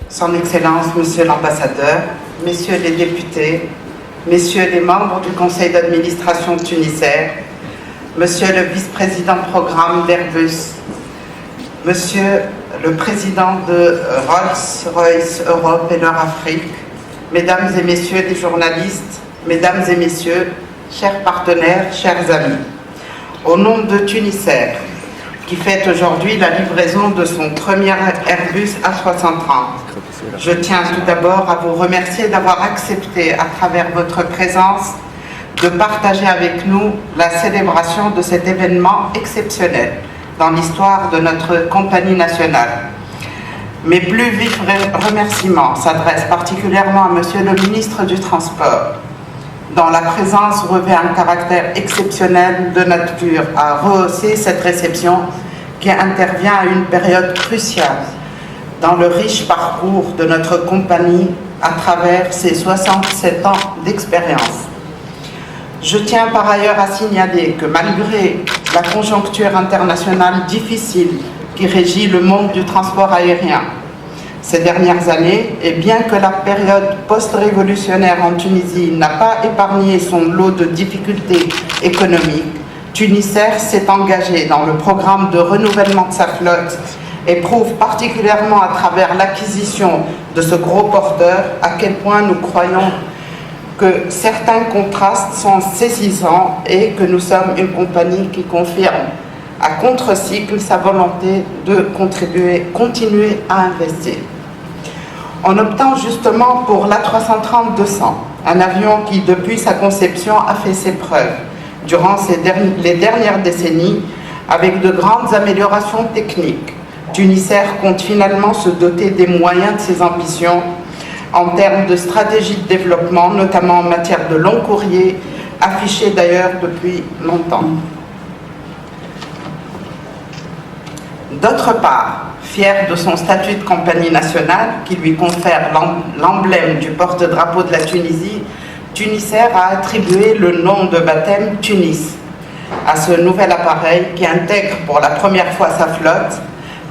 Son Excellence, Monsieur l'Ambassadeur, Messieurs les députés, Messieurs les membres du Conseil d'administration Tunisair, Monsieur le vice-président programme d'Airbus, Monsieur le président de Rolls-Royce Europe et Nord-Afrique, Mesdames et Messieurs les journalistes, Mesdames et Messieurs, chers partenaires, chers amis, au nom de Tunisair, qui fête aujourd'hui la livraison de son premier Airbus A330. Je tiens tout d'abord à vous remercier d'avoir accepté, à travers votre présence, de partager avec nous la célébration de cet événement exceptionnel dans l'histoire de notre compagnie nationale. Mes plus vifs remerciements s'adressent particulièrement à Monsieur le ministre du Transport, dont la présence revêt un caractère exceptionnel de nature à rehausser cette réception qui intervient à une période cruciale dans le riche parcours de notre compagnie à travers ses 67 ans d'expérience. Je tiens par ailleurs à signaler que malgré la conjoncture internationale difficile qui régit le monde du transport aérien ces dernières années, et bien que la période post-révolutionnaire en Tunisie n'a pas épargné son lot de difficultés économiques, Tunisair s'est engagé dans le programme de renouvellement de sa flotte et prouve particulièrement à travers l'acquisition de ce gros porteur à quel point nous croyons que certains contrastes sont saisissants et que nous sommes une compagnie qui confirme à contre-cycle sa volonté de continuer à investir. En optant justement pour l'A330-200, un avion qui, depuis sa conception, a fait ses preuves durant les dernières décennies avec de grandes améliorations techniques, Tunisair compte finalement se doter des moyens de ses ambitions en termes de stratégie de développement, notamment en matière de long courrier, affichée d'ailleurs depuis longtemps. D'autre part, fier de son statut de compagnie nationale, qui lui confère l'emblème du porte-drapeau de la Tunisie, Tunisair a attribué le nom de baptême Tunis à ce nouvel appareil qui intègre pour la première fois sa flotte.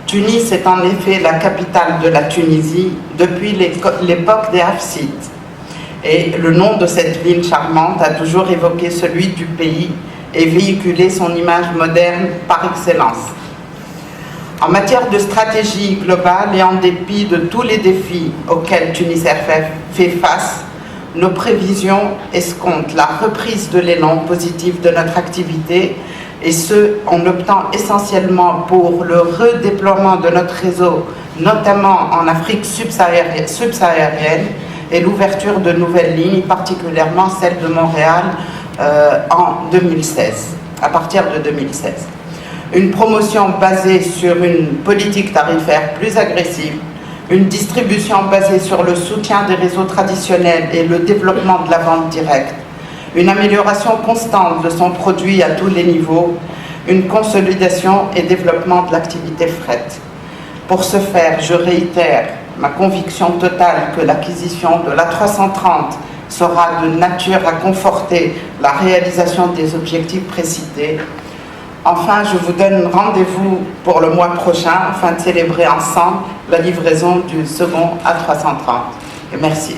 Tunis est en effet la capitale de la Tunisie depuis l'époque des Hafsides. Et le nom de cette ville charmante a toujours évoqué celui du pays et véhiculé son image moderne par excellence. En matière de stratégie globale et en dépit de tous les défis auxquels Tunisair fait face, nos prévisions escomptent la reprise de l'élan positif de notre activité, et ce, en optant essentiellement pour le redéploiement de notre réseau, notamment en Afrique subsaharienne, et l'ouverture de nouvelles lignes, particulièrement celle de Montréal en 2016, à partir de 2016. Une promotion basée sur une politique tarifaire plus agressive, une distribution basée sur le soutien des réseaux traditionnels et le développement de la vente directe, une amélioration constante de son produit à tous les niveaux, une consolidation et développement de l'activité fret. Pour ce faire, je réitère ma conviction totale que l'acquisition de l'A330 sera de nature à conforter la réalisation des objectifs précités. Enfin, je vous donne rendez-vous pour le mois prochain afin de célébrer ensemble la livraison du second A330. Et merci.